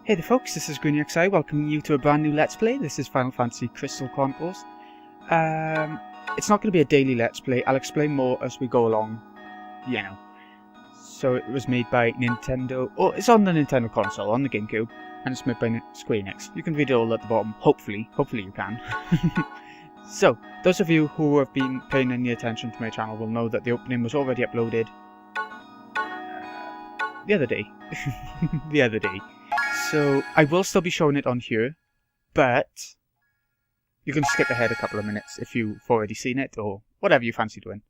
Hey there folks, this is GreenXI welcoming you to a brand new Let's Play. This is Final Fantasy Crystal Chronicles. It's not going to be a daily Let's Play, I'll explain more as we go along, you know. So it was made by Nintendo, or it's on the Nintendo console, on the GameCube, and it's made by Square Enix. You can read it all at the bottom, hopefully you can. So, those of you who have been paying any attention to my channel will know that the opening was already uploaded the other day. So, I will still be showing it on here, but you can skip ahead a couple of minutes if you've already seen it, or whatever you fancy doing.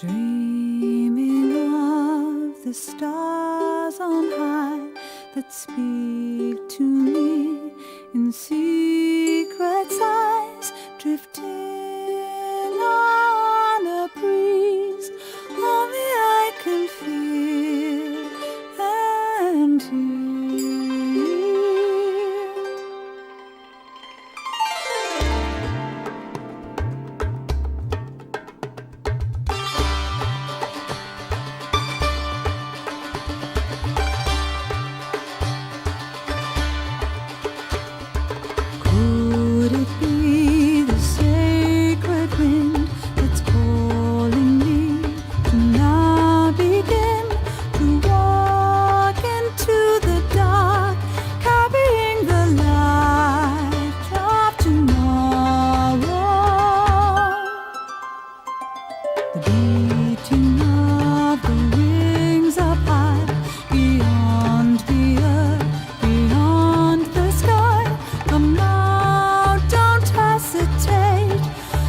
Dreaming of the stars on high that speak to me in secret sighs, drifting on a breeze, only I can feel and hear. Could it be the sacred wind that's calling me to now begin to walk into the dark, carrying the light of tomorrow? The beating of the wings up high, beyond the earth, beyond the sky. Come out, don't hesitate,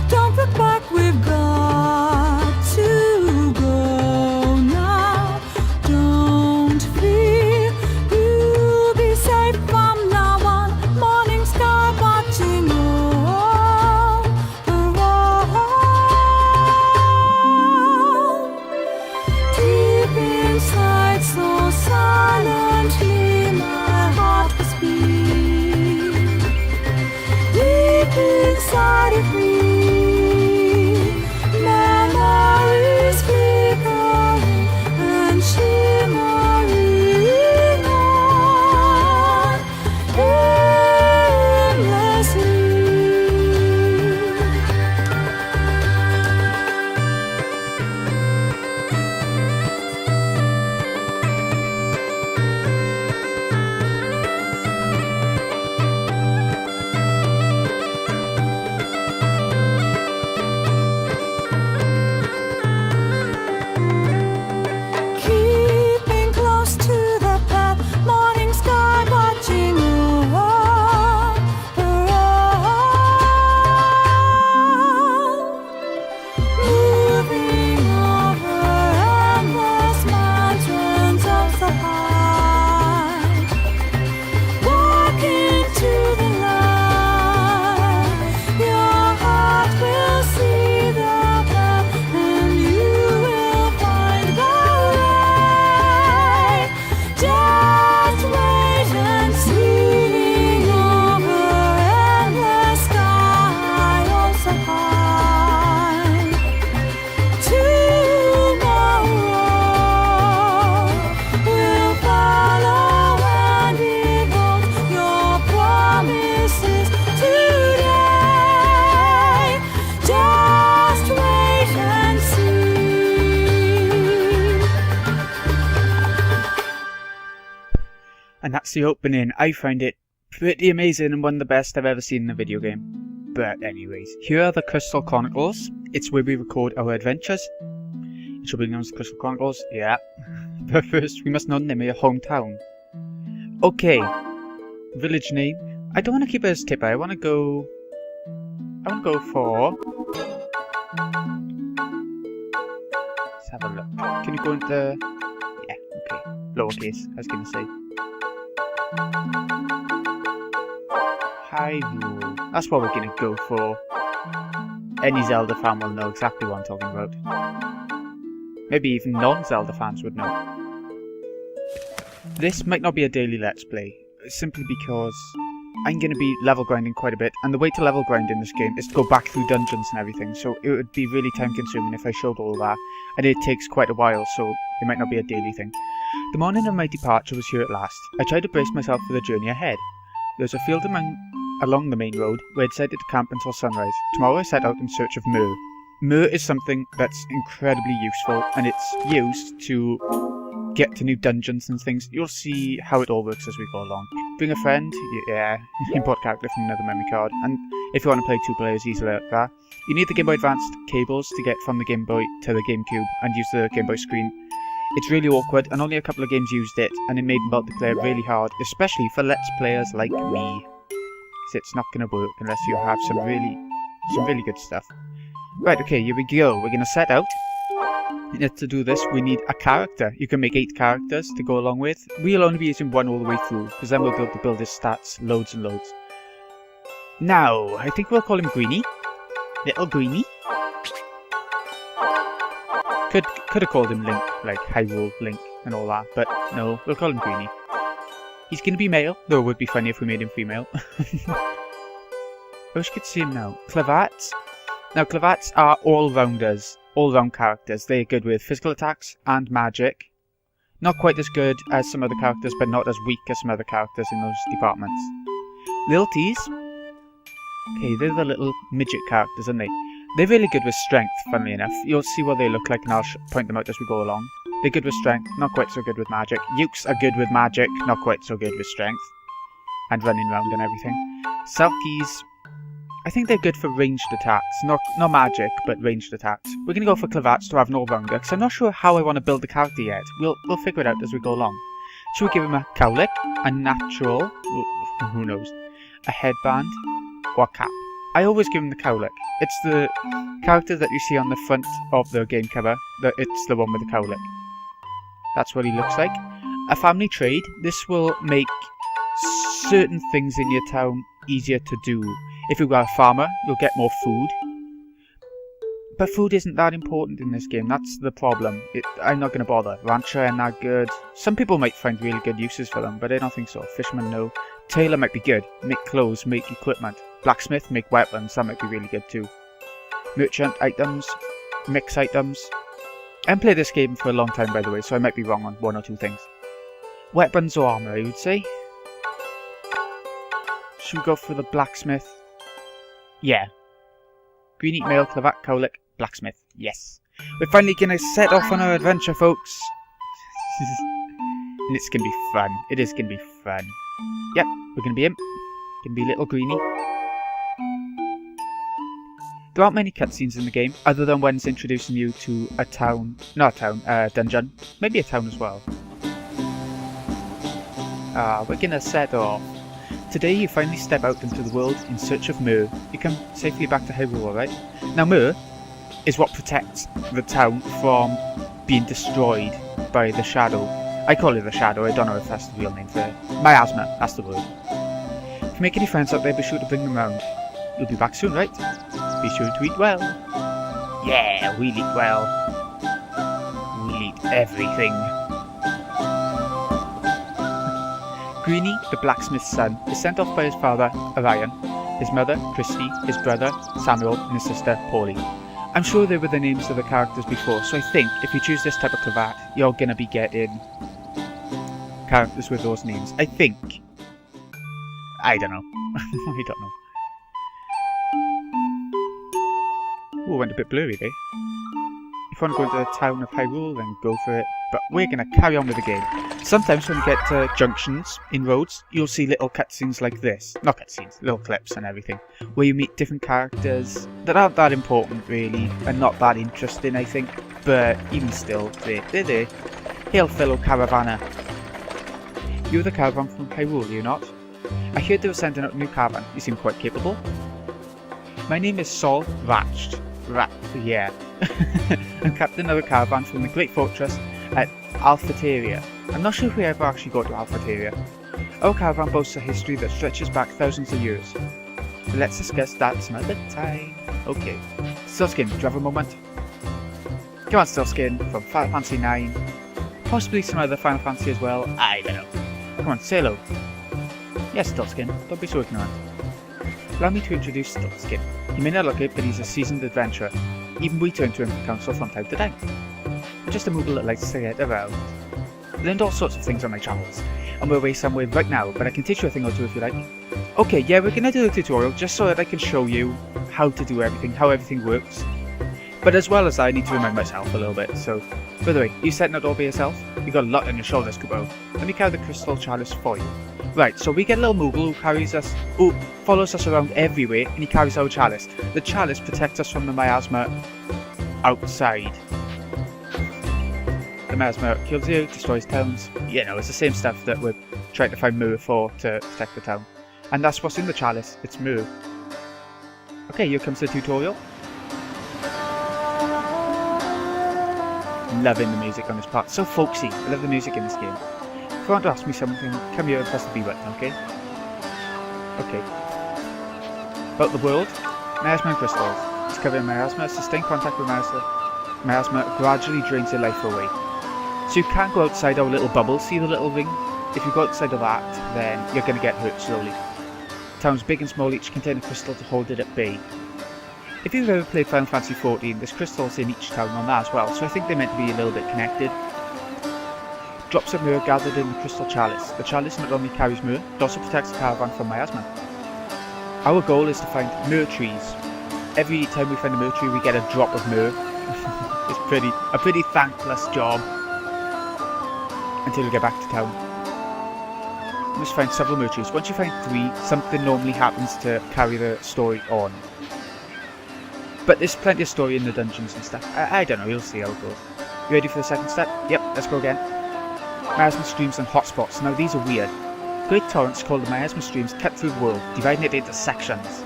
don't look back, we've got to go now. Don't fear, you'll be safe from now on. Morning star watching all around. Deep inside, so silently, my heart was beat. Deep inside of me, memories flickering and shimmering on endlessly. Keeping close to the path, morning sky watching all around. Moving over endless mountains of the heart, walking to the light. Your heart will see the path, and you will find the way. Just wait and see, over endless sky, oh so high. Tomorrow will follow and behold your promises today. Just wait and see. And that's the opening. I find it pretty amazing and one of the best I've ever seen in a video game. But anyways, here are the Crystal Chronicles. It's where we record our adventures. It should be known as the Crystal Chronicles, yeah. But first, we must know the name of your hometown. Okay, village name. I don't want to keep it as Tipper. I want to go for... Let's have a look. Can you go into... Yeah, okay. Lowercase, I was going to say. Hyrule. That's what we're going to go for. any Zelda fan will know exactly what I'm talking about. Maybe even non-Zelda fans would know. This might not be a daily Let's Play, simply because I'm going to be level grinding quite a bit, and the way to level grind in this game is to go back through dungeons and everything, so it would be really time consuming if I showed all that, and it takes quite a while, so it might not be a daily thing. The morning of my departure was here at last. I tried to brace myself for the journey ahead. There's a field along the main road where I decided to camp until sunrise. Tomorrow I set out in search of Myrrh. Myrrh is something that's incredibly useful, and it's used to get to new dungeons and things. You'll see how it all works as we go along. Bring a friend, yeah, import character from another memory card, and if you want to play 2 players easily like that, you need the Game Boy Advance cables to get from the Game Boy to the GameCube and use the Game Boy screen. It's really awkward, and only a couple of games used it, and it made multiplayer really hard, especially for Let's Players like me. Because it's not going to work unless you have some really good stuff. Right, okay, here we go. We're going to set out. And to do this, we need a character. You can make 8 characters to go along with. We'll only be using 1 all the way through, because then we'll be able to build his stats loads and loads. Now, I think we'll call him Greenie. Little Greenie. Could have called him Link, like Hyrule Link and all that, but no, we'll call him Greenie. He's going to be male, though it would be funny if we made him female. I wish you could see him now. Clavat. Now, Clavats are all-rounders, all-round characters. They're good with physical attacks and magic. Not quite as good as some other characters, but not as weak as some other characters in those departments. Lilties. Okay, they're the little midget characters, aren't they? They're really good with strength, funnily enough. You'll see what they look like, and I'll point them out as we go along. They're good with strength, not quite so good with magic. Ukes are good with magic, not quite so good with strength. And running around and everything. Selkies, I think they're good for ranged attacks. Not magic, but ranged attacks. We're going to go for Clavats to have an all-rounder, because I'm not sure how I want to build the character yet. We'll figure it out as we go along. Should we give him a cowlick, a natural, who knows, a headband, or a cap? I always give him the cowlick. It's the character that you see on the front of the game cover. It's the one with the cowlick. That's what he looks like. A family trade. This will make certain things in your town easier to do. If you are a farmer, you'll get more food. But food isn't that important in this game. That's the problem. I'm not going to bother. Rancher ain't that good. Some people might find really good uses for them, but I don't think so. Fisherman, no. Tailor might be good. Make clothes, make equipment. Blacksmith, make weapons. That might be really good too. Merchant items, mix items. I haven't played this game for a long time, by the way, so I might be wrong on 1 or 2 things. Weapons or armor, I would say. Should we go for the blacksmith? Yeah. Greenie, male, Clavat, cowlick, blacksmith. Yes. We're finally going to set off on our adventure, folks. And it's going to be fun. It is going to be fun. Yep, we're going to be him. Going to be little Greenie. There aren't many cutscenes in the game, other than when it's introducing you to a town. Not a town, dungeon. Maybe a town as well. We're going to set off. Today you finally step out into the world in search of Myrrh. You come safely back to Hyrule, alright? Now Myrrh is what protects the town from being destroyed by the Shadow. I call it the Shadow, I don't know if that's the real name for it. Miasma, that's the word. If you make any friends out there, be sure to bring them round. You'll be back soon, right? Be sure to eat well. Yeah, we'll eat well. We'll eat everything. Greenie, the blacksmith's son, is sent off by his father, Orion, his mother, Christy, his brother, Samuel, and his sister, Paulie. I'm sure they were the names of the characters before, so I think if you choose this type of Clavat, you're gonna be getting characters with those names. I think. I don't know. I don't know. Ooh, went a bit blurry there. If you want to go into the town of Hyrule, then go for it. But we're going to carry on with the game. Sometimes when you get to junctions in roads, you'll see little cutscenes like this. Not cutscenes, little clips and everything. Where you meet different characters that aren't that important, really. And not that interesting, I think. But even still, they're there. Hail, fellow caravaner. You're the caravan from Hyrule, you're not? I heard they were sending out a new caravan. You seem quite capable. My name is Sol Ratched. Yeah. I'm captain of a caravan from the Great Fortress at Alphateria. I'm not sure if we ever actually go to Alphateria. Our caravan boasts a history that stretches back thousands of years. But let's discuss that some other time. Okay. Stillskin, do you have a moment? Come on, Stillskin, from Final Fantasy 9. Possibly some other Final Fantasy as well, I don't know. Come on, say hello. Yes, Stillskin, don't be so ignorant. Allow me to introduce Stillskin. He may not look it, but he's a seasoned adventurer. Even we turn to him for counsel from time to time. I'm just a moogle that likes to get around. I learned all sorts of things on my travels, and we're away somewhere right now, but I can teach you a thing or two if you like. Okay, yeah, we're gonna do a tutorial just so that I can show you how to do everything, how everything works. But as well as I need to remind myself a little bit, so... By the way, you setting it all by yourself? You got a lot on your shoulders, Kubo. Let me carry the crystal chalice for you. Right, so we get a little moogle who follows us around everywhere, and he carries our chalice. The chalice protects us from the miasma outside. The miasma kills you, destroys towns. You know, it's the same stuff that we're trying to find Myrrh for to protect the town. And that's what's in the chalice, it's Myrrh. Okay, here comes the tutorial. Loving the music on this part, so folksy. I love the music in this game. If you want to ask me something, come here and press the B button, okay? Okay. About the world, miasma and crystals. Discovering miasma, sustained contact with miasma gradually drains your life away. So you can't go outside our little bubble, see the little ring? If you go outside of that, then you're going to get hurt slowly. Towns big and small each contain a crystal to hold it at bay. If you've ever played Final Fantasy XIV, there's crystals in each town on that as well, so I think they're meant to be a little bit connected. Drops of Myrrh gathered in the crystal chalice. The chalice not only carries Myrrh, it also protects the caravan from miasma. Our goal is to find Myrrh trees. Every time we find a Myrrh tree, we get a drop of Myrrh. It's a pretty thankless job. Until we get back to town. You must find several Myrrh trees. Once you find 3, something normally happens to carry the story on. But there's plenty of story in the dungeons and stuff. I don't know, you'll see how it goes. You ready for the second step? Yep, let's go again. Miasma streams and hotspots. Now these are weird. Great torrents called the miasma streams cut through the world, dividing it into sections.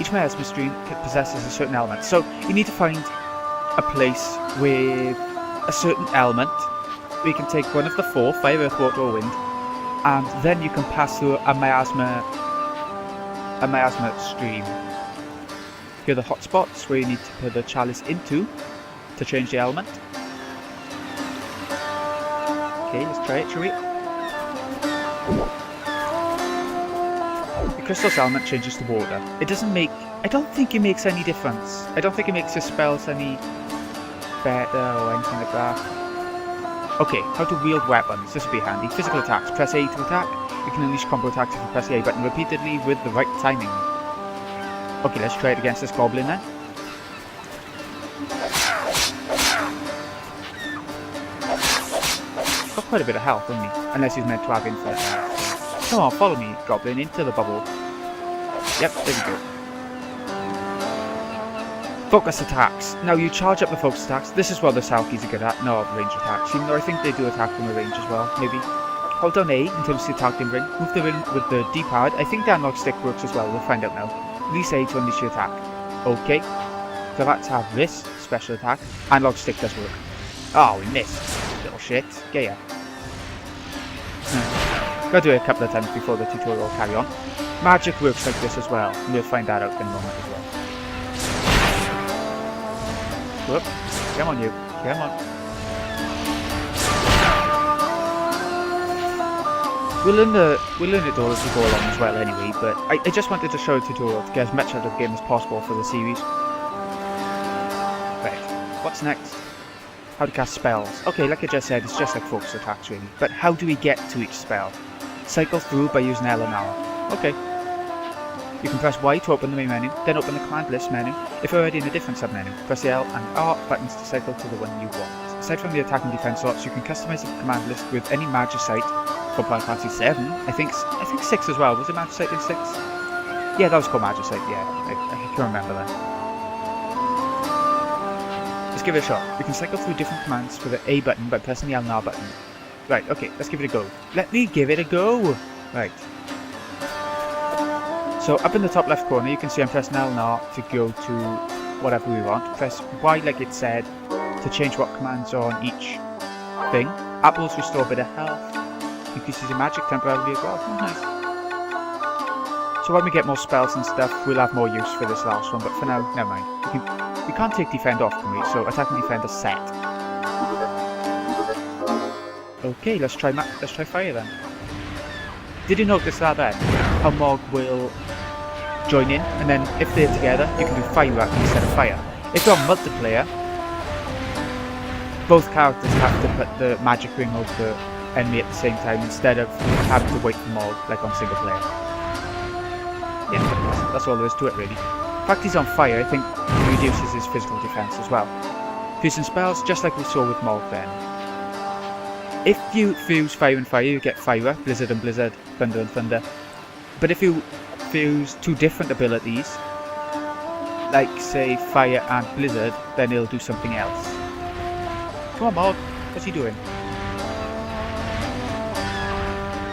Each miasma stream possesses a certain element. So you need to find a place with a certain element where you can take one of the 4, fire, earth, water or wind, and then you can pass through a miasma stream. Here are the hotspots where you need to put the chalice into to change the element. Okay, let's try it, shall we? The crystal's element changes to water. It doesn't make... I don't think it makes any difference. I don't think it makes your spells any better or anything like that. Okay, how to wield weapons. This will be handy. Physical attacks. Press A to attack. You can unleash combo attacks if you press the A button repeatedly with the right timing. Okay, let's try it against this goblin then. Got quite a bit of health, doesn't he? Unless he's meant to have infinite health. Come on, follow me, goblin, into the bubble. Yep, there we go. Focus attacks. Now you charge up the focus attacks. This is what the Salkies are good at, not range attacks. Even though I think they do attack from a range as well, maybe. Hold down A in terms of the attacking ring. Move the ring with the D-pad. I think the analog stick works as well, we'll find out now. Release A to unleash your attack. Okay. Clavats have this special attack. Analog stick does work. Oh, we missed. Little shit. Get ya. Gotta do it a couple of times before the tutorial will carry on. Magic works like this as well. And we'll find that out in a moment as well. Whoop. Come on, you. Come on. We'll learn it all as we go along as well anyway, but I just wanted to show a tutorial to get as much out of the game as possible for the series. Right, what's next? How to cast spells. Okay, like I just said, it's just like focus attacks really, but how do we get to each spell? Cycle through by using L and R. Okay. You can press Y to open the main menu, then open the command list menu. If you're already in a different sub-menu, press the L and R buttons to cycle to the one you want. Aside from the attack and defense slots, you can customize the command list with any magicite from Final Fantasy 7. I think 6 as well. Was it magicite in 6? Yeah, that was called magicite, yeah. I can remember that. Let's give it a shot. You can cycle through different commands with the A button by pressing the L and R button. Right, okay, let's give it a go. Let me give it a go! Right. So up in the top left corner, you can see I'm pressing L and R to go to whatever we want. Press Y like it said to change what commands are on each thing. Apples restore a bit of health. Increases your magic temporarily as well. Oh, nice. So when we get more spells and stuff, we'll have more use for this last one, but for now, never mind. We can't take defend off, can we? So attack and defend are set. Okay, let's try fire then. Did you notice that then? How Mog will join in, and then if they're together, you can do fire instead of fire. If you're on multiplayer, both characters have to put the magic ring over the enemy at the same time instead of having to wait for Mog like on single player. Yeah, that's all there is to it really. The fact he's on fire, I think reduces his physical defense as well. Fusing spells, just like we saw with Mog then. If you fuse fire and fire, you get fire, blizzard and blizzard, thunder and thunder. But if you fuse two different abilities, like say fire and blizzard, then he'll do something else. Come on, Mog, what's he doing?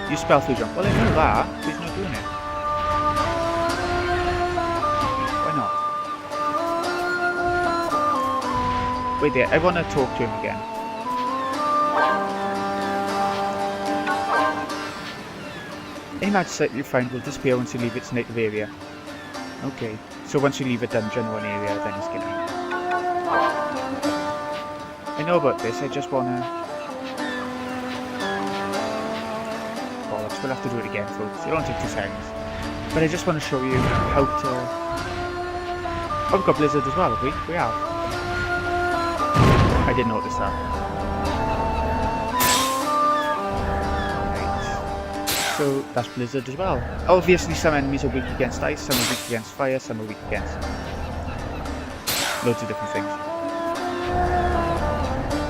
You spell fusion. Well, I know that, but he's not doing it. Why not? Wait there, I want to talk to him again. Any magic site you find will disappear once you leave its native area. Okay, so once you leave a dungeon or an area, then it's gonna... I know about this, I just wanna... Bollocks, we'll have to do it again, folks. It'll only take 2 seconds. But I just want to show you how to... Oh, we've got Blizzard as well, have we? We have. I didn't notice that. So that's Blizzard as well. Obviously some enemies are weak against ice, some are weak against fire, some are weak against loads of different things.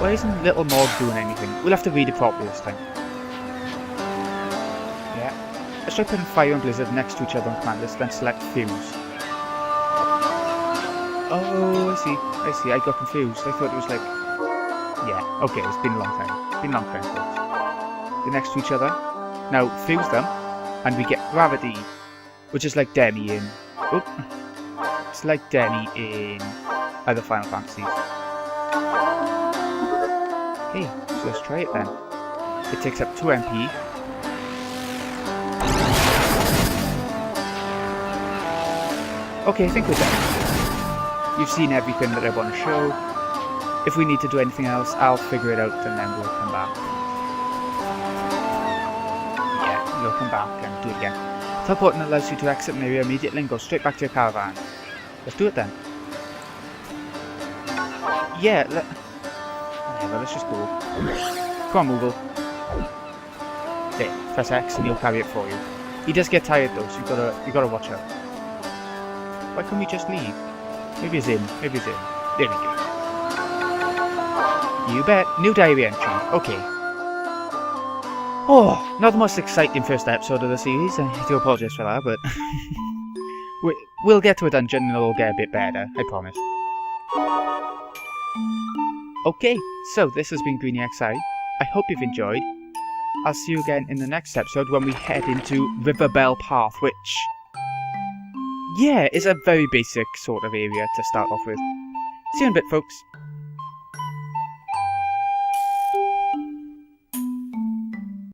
Why isn't Little Mog doing anything? We'll have to read it properly this time. Yeah. Let's try putting fire and blizzard next to each other on command list, then select fuse. Oh, I see, I got confused. I thought it was like... Yeah, okay, it's been a long time. It's been a long time, folks. They're next to each other. Now, fuse them, and we get gravity, which is like Demi in... Oh! It's like Demi in other Final Fantasies. Okay, so let's try it then. It takes up 2 MP. Okay, I think we're done. You've seen everything that I want to show. If we need to do anything else, I'll figure it out and then we'll come back. You'll come back and do it again. Teleporting allows you to exit an area immediately and go straight back to your caravan. Let's do it then. Yeah, let's just go. Come on, Moogle. There, press X and he'll carry it for you. He does get tired though, so you gotta watch out. Why can't we just leave? Maybe he's in. There we go. You bet. New diary entry. Okay. Oh, not the most exciting first episode of the series, I do apologise for that, but... we'll get to a dungeon and it'll get a bit better, I promise. Okay, so this has been GreenyXI. I hope you've enjoyed. I'll see you again in the next episode when we head into Riverbell Path, which... yeah, is a very basic sort of area to start off with. See you in a bit, folks.